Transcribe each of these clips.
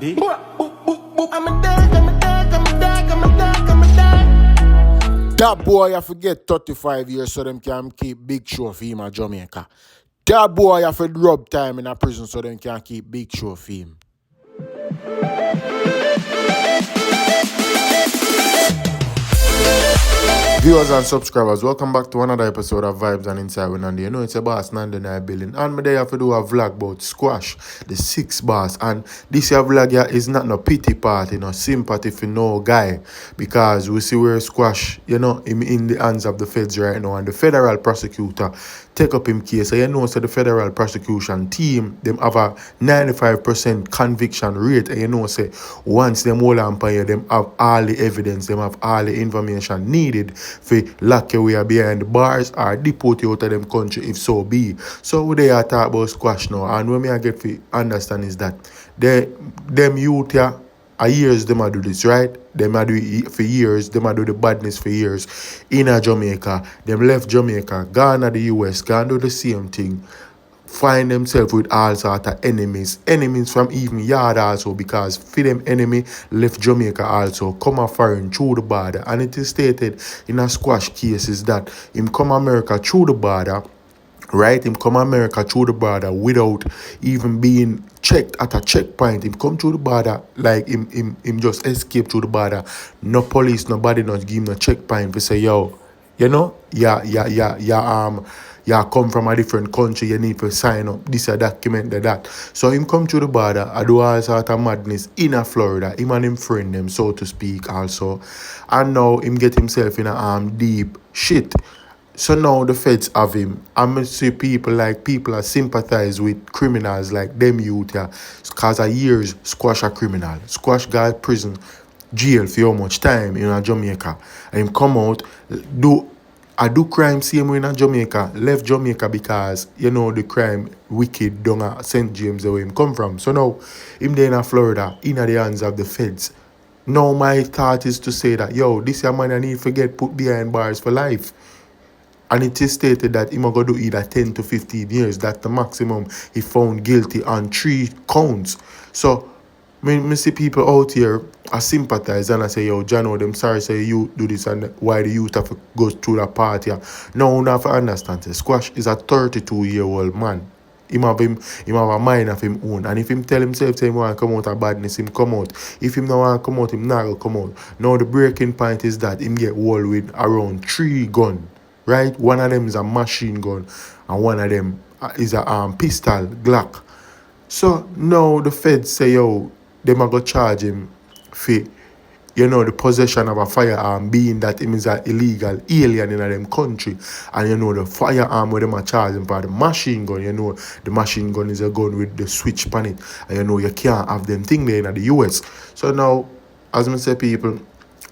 dig? That boy I forget 35 years so them can keep big show for him at Jamaica. That boy I for rub time in a prison so them can keep big show for him. Viewers and subscribers, welcome back to another episode of Vibes and Inside with Nandi. You know it's a boss Nandi and I building. And me there have to do a vlog about Squash, the 6 boss. And this here vlog here is not no pity party, no sympathy for no guy. Because we see where Squash, you know, him in the hands of the feds right now. And the federal prosecutor take up him case. So you know, so the federal prosecution team, them have a 95% conviction rate. And you know, say once them hold on by you, them have all the evidence, them have all the information needed for lock away behind the bars or deport you out of them country if so be. So we they are talk about Squash now, and what me I get to understand is that them youth here a years them a do this, right? Them a do it for years, them a do the badness for years in a Jamaica. Them left Jamaica, gone to the US, gone do the same thing. Find themselves with all sort of enemies from even yard also, because for them enemy left Jamaica also, come a foreign through the border. And it is stated in a Squash cases that him come America through the border, right? Him come America through the border without even being checked at a checkpoint. Him come through the border like him just escape through the border. No police, nobody not give him no checkpoint to say, yo, you know, you come from a different country, you need to sign up this a document that. So him come to the border, I do all sort of madness in a Florida, him and him friend them, so to speak also. And now him get himself in a deep shit. So now the feds have him. I'm going to see people are sympathize with criminals like them youth here. Because of years, Squash a criminal. Squash got prison, jail for how much time in Jamaica. And him come out, I do crime same way in Jamaica, left Jamaica because, you know, the crime wicked down at St. James where him come from. So now, him there in Florida, in the hands of the feds. Now my thought is to say that, yo, this young man I need to get put behind bars for life. And it is stated that him going to do either 10 to 15 years. That's the maximum he found guilty on 3 counts. So, me see people out here, I sympathize and I say, yo, Jano, them sorry say you do this and why the youth have to go through that part here. No, you have to understand. Squash is a 32-year-old man. Him have a mind of him own. And if him tell himself say he want to come out of badness, him come out. If him not want to come out, him not going to come out. Now the breaking point is that him get wall with around 3 guns. Right? One of them is a machine gun and one of them is a pistol, Glock. So now the feds say, yo, they might go charge him for, you know, the possession of a firearm, being that him is an illegal alien in them country. And you know, the firearm where them are charging for the machine gun, you know, the machine gun is a gun with the switch on it. And you know, you can't have them thing there in the US. So now, as I say, people,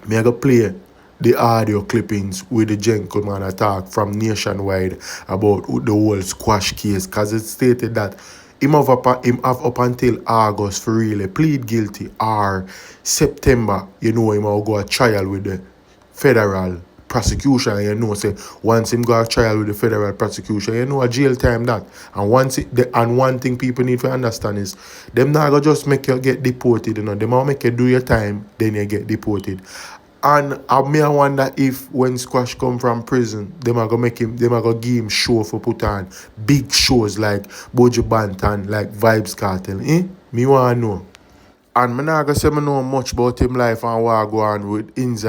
me I go play the audio clippings with the gentleman attack from Nationwide about the whole Squash case, because it stated that him have up until August for really plead guilty, or September, you know, him will go a trial with the federal prosecution. You know, say once him go a trial with the federal prosecution, you know, a jail time that. And one thing people need to understand is them not gonna just make you get deported, you know, them will make you do your time, then you get deported. And I wonder if when Squash come from prison, they are gonna give him show for put on big shows like Bojo Bantan, like Vibes Cartel. Me wanna know. And I'm not gonna say I know much about him life and what go on with the ins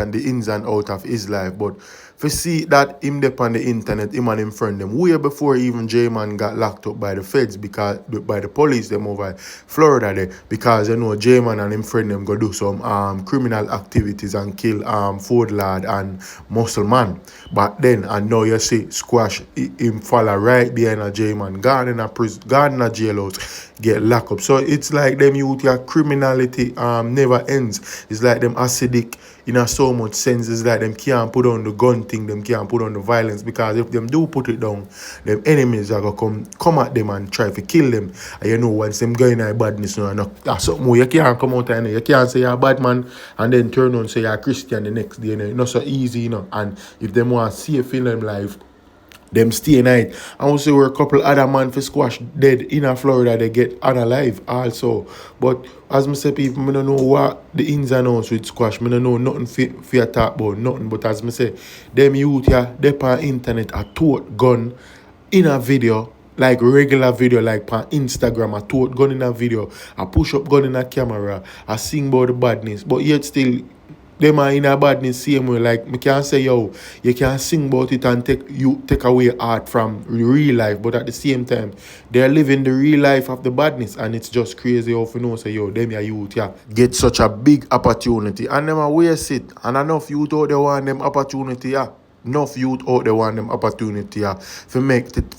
and out of his life, but for see that him up on the internet, him and him friend them way before even J-Man got locked up by the feds, because by the police them over Florida there, because you know J-Man and him friend them go do some criminal activities and kill Ford Lad and Muscle Man. But then and now you see Squash him follow right behind a J-Man, gone in a prison, gone in a jailhouse, get locked up. So it's like them youth your criminality never ends. It's like them acidic in a so much sense. It's like them can't put on the gun thing, them can't put on the violence, because if them do put it down, them enemies are gonna come at them and try to kill them. And you know, once them going in badness, you know, that's something more. You can't come out and you can't say you're a bad man and then turn on say you're a Christian the next day. You know, it's not so easy, you know. And if them want to see a film life, them stay night. And we see where a couple other man for squash dead in a Florida, they get unalive also. But as me say, people, I don't know what the ins and outs with squash. I don't know nothing for talk about, nothing. But as me say, them youth here, they on internet a tote gun in a video, like regular video, like on Instagram, a tote gun in a video, a push up gun in a camera, a sing about the badness, but yet still them are in a badness same way. Like me can say, yo, you can sing about it and take away art from real life, but at the same time, they're living the real life of the badness, and it's just crazy how you know say, yo, them your youth, yeah, get such a big opportunity, and them a waste it, and enough youth out there want them opportunity, yeah. Enough youth out there want them opportunity, yeah, for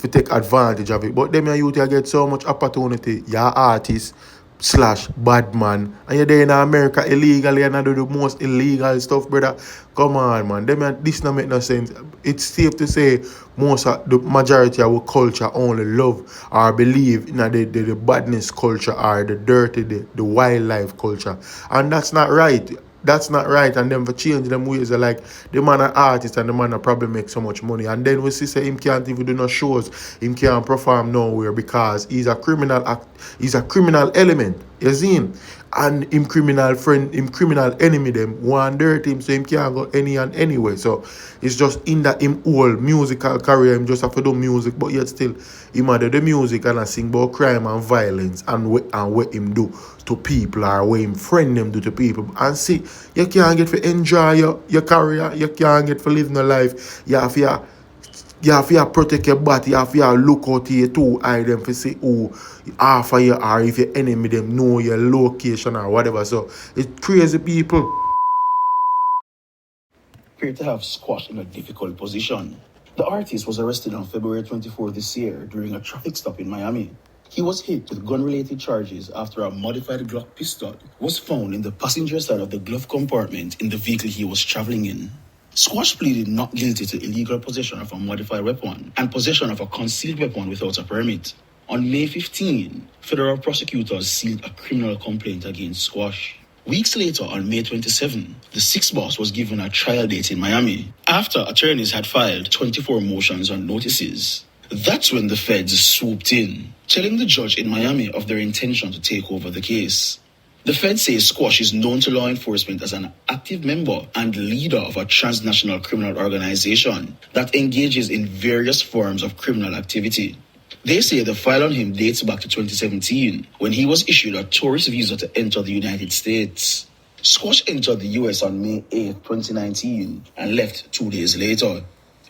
take advantage of it. But them your youth, yeah, get so much opportunity, yeah, artists / bad man, and you're there in America illegally and I do the most illegal stuff, brother. Come on, man. This don't make no sense. It's safe to say most of the majority of our culture only love or believe in the badness culture or the dirty, the wildlife culture. And that's not right. That's not right, and then for change them ways are like the man an artist and the man probably make so much money, and then we see say him can't even do no shows, him can't perform nowhere because he's a criminal he's a criminal element, you see him, and him criminal friend, him criminal enemy them want dirt him, so him can't go any and anywhere. So it's just in that him whole musical career, him just have to do music, but yet still him do the music and I sing about crime and violence and what him do to people or what him friend them do to people. And see, you can't get to enjoy your career, you can't get to live no life. You have to protect your body, you have to look out to your two eye them to see who half of you or if your enemy them know your location or whatever. So it's crazy people. Appear to have squashed in a difficult position. The artist was arrested on February 24 this year during a traffic stop in Miami. He was hit with gun-related charges after a modified Glock pistol was found in the passenger side of the glove compartment in the vehicle he was traveling in. Squash pleaded not guilty to illegal possession of a modified weapon and possession of a concealed weapon without a permit. On May 15, federal prosecutors sealed a criminal complaint against Squash. Weeks later, on May 27, the sixth boss was given a trial date in Miami after attorneys had filed 24 motions and notices. That's when the feds swooped in, telling the judge in Miami of their intention to take over the case. The feds say Squash is known to law enforcement as an active member and leader of a transnational criminal organization that engages in various forms of criminal activity. They say the file on him dates back to 2017, when he was issued a tourist visa to enter the United States. Squash entered the U.S. on May 8, 2019, and left 2 days later.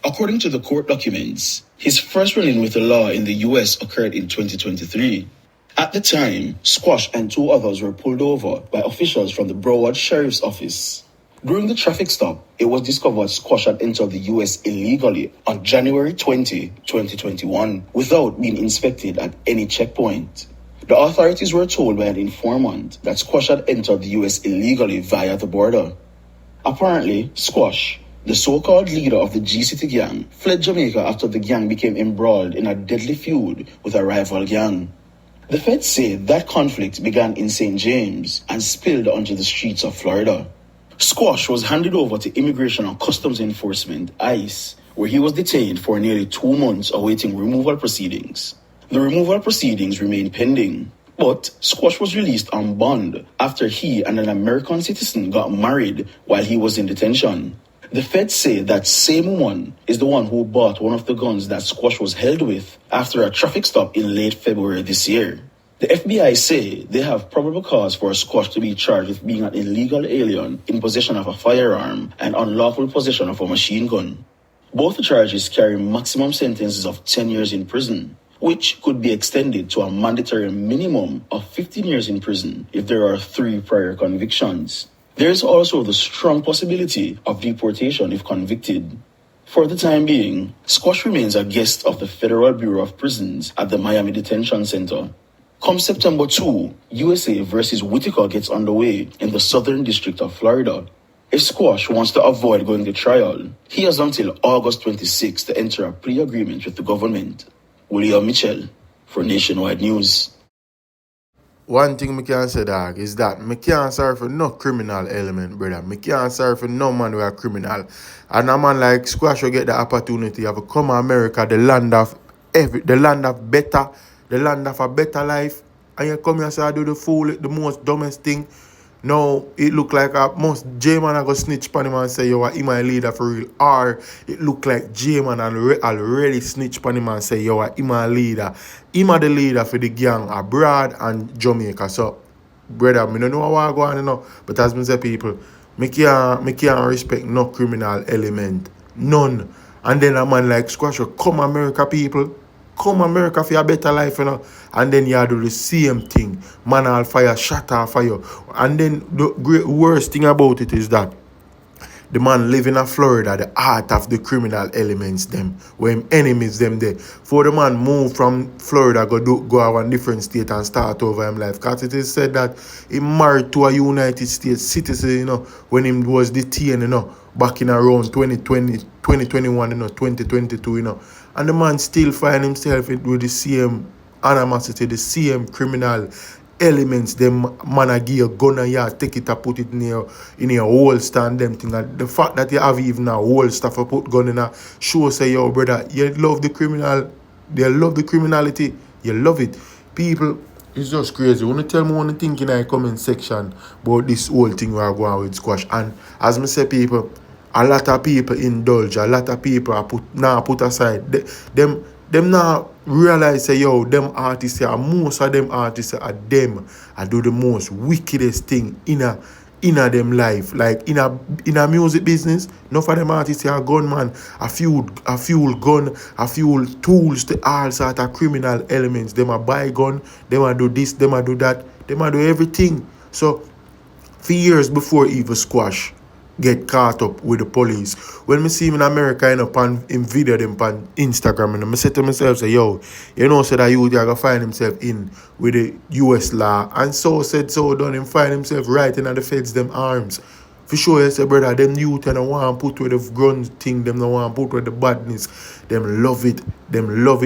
According to the court documents, his first run-in with the law in the U.S. occurred in 2023. At the time, Squash and 2 others were pulled over by officials from the Broward Sheriff's Office. During the traffic stop, it was discovered Squash had entered the U.S. illegally on January 20, 2021, without being inspected at any checkpoint. The authorities were told by an informant that Squash had entered the U.S. illegally via the border. Apparently, Squash, the so-called leader of the G-City gang, fled Jamaica after the gang became embroiled in a deadly feud with a rival gang. The feds say that conflict began in St. James and spilled onto the streets of Florida. Squash was handed over to Immigration and Customs Enforcement, ICE, where he was detained for nearly 2 months awaiting removal proceedings. The removal proceedings remain pending, but Squash was released on bond after he and an American citizen got married while he was in detention. The feds say that same woman is the one who bought one of the guns that Squash was held with after a traffic stop in late February this year. The FBI say they have probable cause for Squash to be charged with being an illegal alien in possession of a firearm and unlawful possession of a machine gun. Both the charges carry maximum sentences of 10 years in prison, which could be extended to a mandatory minimum of 15 years in prison if there are 3 prior convictions. There is also the strong possibility of deportation if convicted. For the time being, Squash remains a guest of the Federal Bureau of Prisons at the Miami Detention Center. Come September 2, USA versus Whitaker gets underway in the Southern District of Florida. If Squash wants to avoid going to trial, he has until August 26 to enter a plea agreement with the government. William Mitchell for Nationwide News. one thing me can say, dog, is that me can't serve for no criminal element, brother. Me can't serve for no man who are criminal. And a man like Squash will get the opportunity of come to America, the land of better, the land of a better life. And you come here and say I do the fool, the most dumbest thing. No, it look like a most J-Man I go snitch pan him and say, yo, he my leader for real. Or it look like J-Man already snitch pan him and say, yo, he my leader. He my the leader for the gang abroad and Jamaica. So, brother, me don't know what I go on, you know. But as me say, people, me can't respect no criminal element. None. And then a man like Squash will come America, people. Come America for a better life, you know. And then you do the same thing. Man all fire, shot off fire. And then the worst thing about it is that the man live in Florida, the heart of the criminal elements them, where him enemies them there. For the man move from Florida, go out one different state and start over him life. Because it is said that he married to a United States citizen, you know, when he was detained, you know, back in around 2020, 2021, you know, 2022, you know. And the man still find himself with the same animosity, the same criminal elements. Them man a give a gun and you take it and put it in your holster and them thing. And the fact that you have even a holster for put gun in a show say, yo brother, you love the criminal, they love the criminality, you love it. People, it's just crazy. When you tell me what you think in the comment section about this whole thing we are going with Squash. And as me say, people, a lot of people indulge, a lot of people are put aside. Them now realize say, yo, them artists here, most of them artists are them. I do the most wickedest thing in a them life. Like in a music business, enough of them artists are gunman, a fuel gun, a fuel tools to all sort of criminal elements. Them a buy gun, them a do this, them a do that, them a do everything. So for years before even Squash get caught up with the police. When me see him in America, you know, in video them on Instagram, and I say to myself, say, yo, you know, so that youth gonna find himself in with the US law. And so said, so done, him find himself right in the feds them arms. For sure, you say, brother, them youth and want to put with the gun thing, them don't want to put with the badness. Them love it,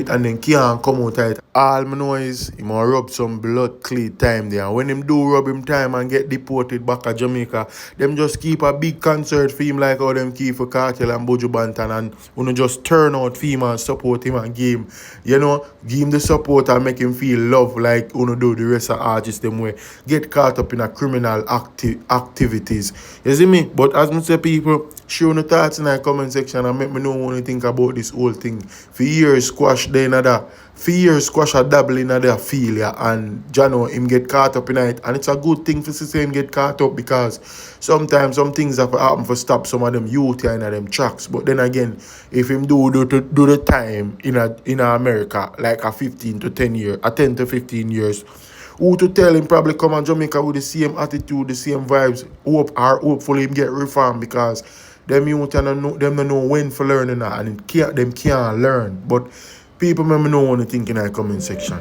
and then can't come out of it. All me know is, he might rub some blood clean time there. And when him do rub him time and get deported back to Jamaica, them just keep a big concert for him like how them keep for Cartel and Buju Banton. And when just turn out for him and support him and give him, you know, give him the support and make him feel love like do the rest of artists them way. Get caught up in a criminal activities. You see me? But as me say, people, share your thoughts in the comment section and make me know what you think about this whole thing. For years, Squash they another. For years, Squash a dabble in their failure, and Jano him get caught up in it. And it's a good thing for see him get caught up, because sometimes some things have to happen for stop some of them youth in them tracks. But then again, if him do the time in America, like a 15 to 10 years, a 10 to 15 years, who to tell him probably come on Jamaica with the same attitude, the same vibes, hopefully him get reformed, because them youth them don't know when for learning that, and them can't learn. But people, let me know what you think in the comment section.